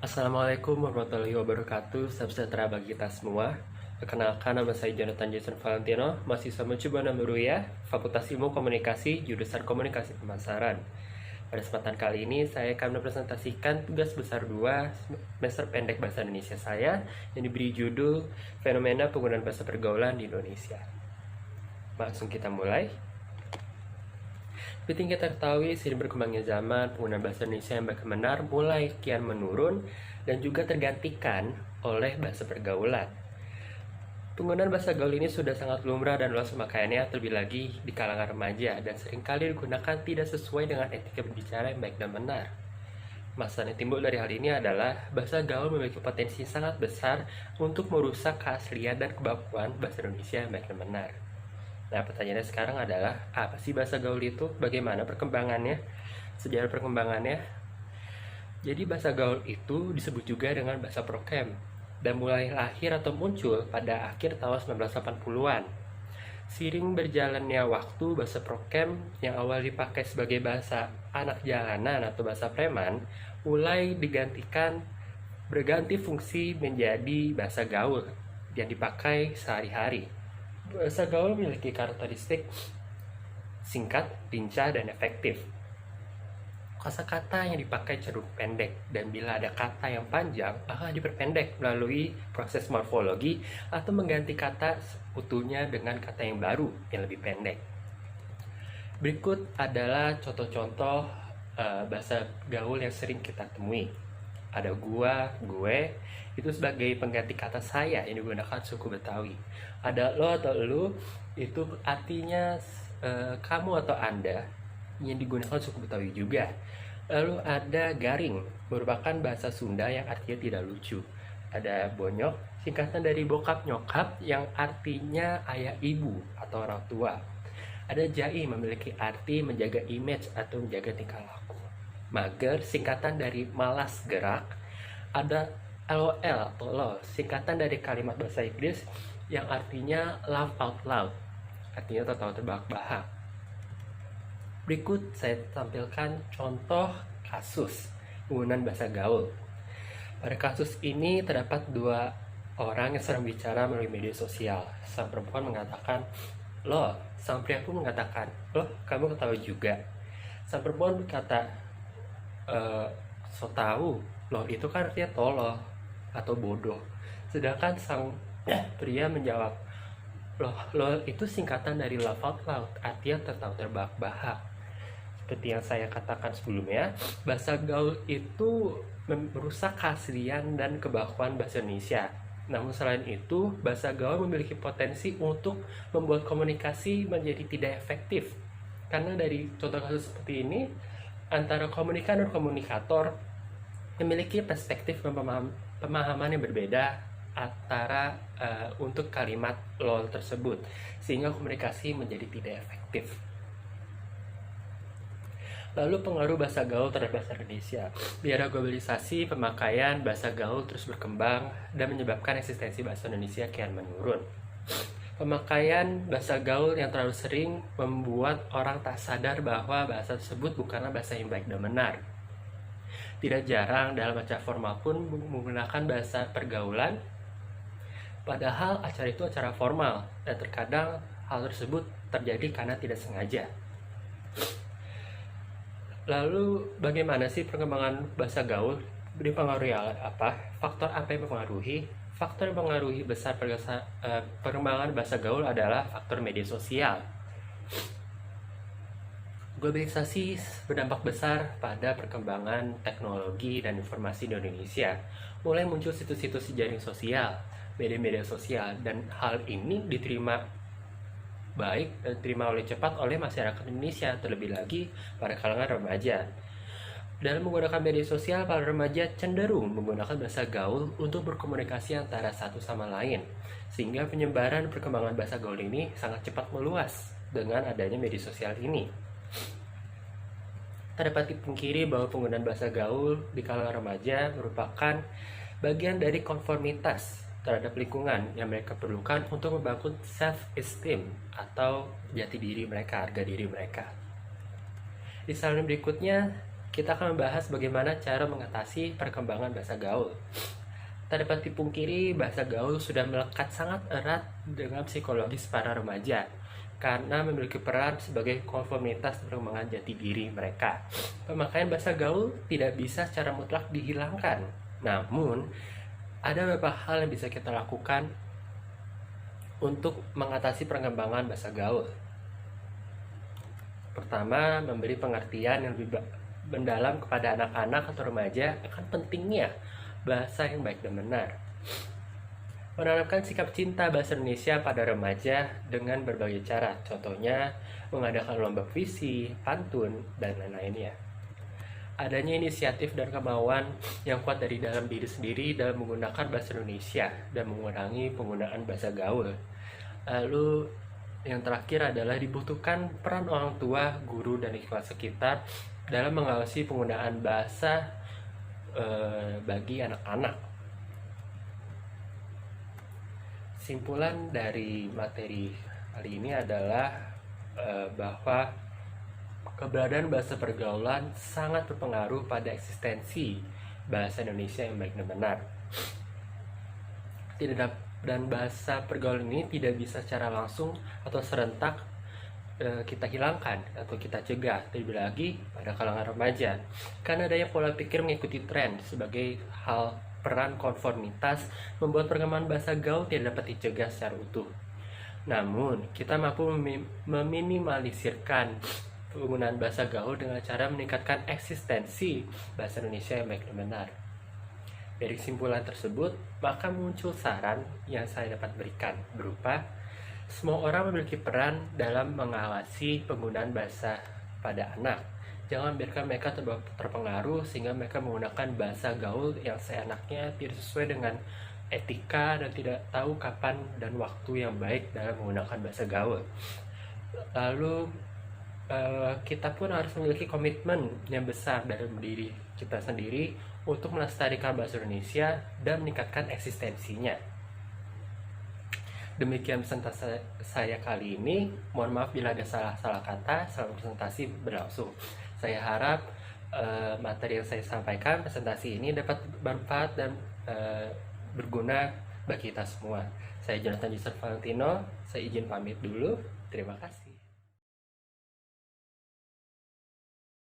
Assalamualaikum warahmatullahi wabarakatuh. Salam sejahtera bagi kita semua. Perkenalkan, nama saya Jonathan Jason Valentino, mahasiswa mencoba Namuruyah, Fakultas Ilmu Komunikasi, jurusan Komunikasi Pemasaran. Pada kesempatan kali ini, saya akan mempresentasikan tugas besar 2 semester pendek Bahasa Indonesia saya yang diberi judul Fenomena Penggunaan Bahasa Pergaulan di Indonesia. Langsung kita mulai. Seperti yang kita ketahui, seiring berkembangnya zaman, penggunaan bahasa Indonesia yang baik benar mulai kian menurun dan juga tergantikan oleh bahasa pergaulan. Penggunaan bahasa gaul ini sudah sangat lumrah dan luas pemakaiannya, terlebih lagi di kalangan remaja, dan seringkali digunakan tidak sesuai dengan etika berbicara yang baik dan benar. Masalah yang timbul dari hal ini adalah bahasa gaul memiliki potensi sangat besar untuk merusak keaslian dan kebakuan bahasa Indonesia yang baik dan benar. Nah, pertanyaannya sekarang adalah, apa sih bahasa gaul itu? Bagaimana perkembangannya? Sejarah perkembangannya? Jadi bahasa gaul itu disebut juga dengan bahasa prokem, dan mulai lahir atau muncul pada akhir tahun 1980-an. Seiring berjalannya waktu, bahasa prokem yang awal dipakai sebagai bahasa anak jalanan atau bahasa preman, mulai berganti fungsi menjadi bahasa gaul yang dipakai sehari-hari. Bahasa gaul memiliki karakteristik singkat, lincah, dan efektif. Kosakata yang dipakai cenderung pendek, dan bila ada kata yang panjang, akan diperpendek melalui proses morfologi atau mengganti kata seutuhnya dengan kata yang baru yang lebih pendek. Berikut adalah contoh-contoh bahasa gaul yang sering kita temui. Ada gua, gue, itu sebagai pengganti kata saya yang digunakan suku Betawi. Ada lo atau lu, itu artinya kamu atau anda, yang digunakan suku Betawi juga. Lalu ada garing, merupakan bahasa Sunda yang artinya tidak lucu. Ada bonyok, singkatan dari bokap nyokap yang artinya ayah ibu atau orang tua. Ada jai, memiliki arti menjaga image atau menjaga tingkah laku. Mager, singkatan dari malas gerak. Ada LOL atau LOL, singkatan dari kalimat bahasa Inggris yang artinya laugh out loud, artinya tertawa terbahak-bahak. Berikut saya tampilkan contoh kasus penggunaan bahasa gaul. Pada kasus ini terdapat 2 orang yang sedang bicara melalui media sosial. Sang perempuan mengatakan, "Loh," sang pria pun mengatakan, "Loh, kamu ketawa juga." Sang perempuan berkata, "So tahu, loh itu kan artinya tolol atau bodoh." Sedangkan sang pria menjawab, loh itu singkatan dari laugh out loud, artinya tertawa terbahak-bahak." Seperti yang saya katakan sebelumnya, bahasa gaul itu merusak keaslian dan kebakuan bahasa Indonesia. Namun selain itu, bahasa gaul memiliki potensi untuk membuat komunikasi menjadi tidak efektif. Karena dari contoh kasus seperti ini, antara komunikan dan komunikator memiliki perspektif dan pemahaman yang berbeda untuk kalimat lol tersebut, sehingga komunikasi menjadi tidak efektif. Lalu pengaruh bahasa gaul terhadap bahasa Indonesia. Di era globalisasi, pemakaian bahasa gaul terus berkembang dan menyebabkan eksistensi bahasa Indonesia kian menurun. Pemakaian bahasa gaul yang terlalu sering membuat orang tak sadar bahwa bahasa tersebut bukanlah bahasa yang baik dan benar. Tidak jarang dalam acara formal pun menggunakan bahasa pergaulan, padahal acara itu acara formal, dan terkadang hal tersebut terjadi karena tidak sengaja. Lalu bagaimana sih perkembangan bahasa gaul? Dipengaruhi apa? Faktor apa yang mempengaruhi? Faktor yang mempengaruhi besar perkembangan bahasa gaul adalah faktor media sosial. Globalisasi berdampak besar pada perkembangan teknologi dan informasi di Indonesia. Mulai muncul situs-situs jaring sosial, media-media sosial, dan hal ini diterima baik dan diterima cepat oleh masyarakat Indonesia, terlebih lagi pada kalangan remaja. Dalam menggunakan media sosial, para remaja cenderung menggunakan bahasa gaul untuk berkomunikasi antara satu sama lain, sehingga penyebaran perkembangan bahasa gaul ini sangat cepat meluas dengan adanya media sosial ini. Tak dapat dipungkiri bahwa penggunaan bahasa gaul di kalangan remaja merupakan bagian dari konformitas terhadap lingkungan yang mereka perlukan untuk membangun self-esteem atau jati diri mereka, harga diri mereka. Di slide berikutnya, kita akan membahas bagaimana cara mengatasi perkembangan bahasa gaul. Tak dapat dipungkiri, bahasa gaul sudah melekat sangat erat dengan psikologis para remaja karena memiliki peran sebagai konformitas perkembangan jati diri mereka. Pemakaian bahasa gaul tidak bisa secara mutlak dihilangkan. Namun, ada beberapa hal yang bisa kita lakukan untuk mengatasi perkembangan bahasa gaul. Pertama, memberi pengertian yang lebih mendalam kepada anak-anak atau remaja akan pentingnya bahasa yang baik dan benar. Menanamkan sikap cinta bahasa Indonesia pada remaja dengan berbagai cara, contohnya mengadakan lomba puisi, pantun, dan lain-lainnya. Adanya inisiatif dan kemauan yang kuat dari dalam diri sendiri dalam menggunakan bahasa Indonesia dan mengurangi penggunaan bahasa gaul. Lalu yang terakhir adalah dibutuhkan peran orang tua, guru, dan lingkungan sekitar dalam mengawasi penggunaan bahasa bagi anak-anak. Simpulan dari materi kali ini adalah bahwa keberadaan bahasa pergaulan sangat berpengaruh pada eksistensi bahasa Indonesia yang baik dan benar. Dan bahasa pergaulan ini tidak bisa secara langsung atau serentak kita hilangkan atau kita cegah, terlebih lagi pada kalangan remaja, karena adanya pola pikir mengikuti tren sebagai hal peran konformitas membuat perkembangan bahasa gaul tidak dapat dicegah secara utuh. Namun, kita mampu meminimalisirkan penggunaan bahasa gaul dengan cara meningkatkan eksistensi bahasa Indonesia yang baik dan benar. Dari kesimpulan tersebut, maka muncul saran yang saya dapat berikan berupa semua orang memiliki peran dalam mengawasi penggunaan bahasa pada anak. Jangan biarkan mereka terpengaruh sehingga mereka menggunakan bahasa gaul yang seenaknya, tidak sesuai dengan etika, dan tidak tahu kapan dan waktu yang baik dalam menggunakan bahasa gaul. Lalu kita pun harus memiliki komitmen yang besar dalam diri kita sendiri untuk melestarikan bahasa Indonesia dan meningkatkan eksistensinya. Demikian presentasi saya kali ini. Mohon maaf bila ada salah-salah kata selama presentasi berlangsung. Saya harap materi yang saya sampaikan, presentasi ini dapat bermanfaat dan berguna bagi kita semua. Saya Jonathan Yusuf Valentino, saya izin pamit dulu. Terima kasih.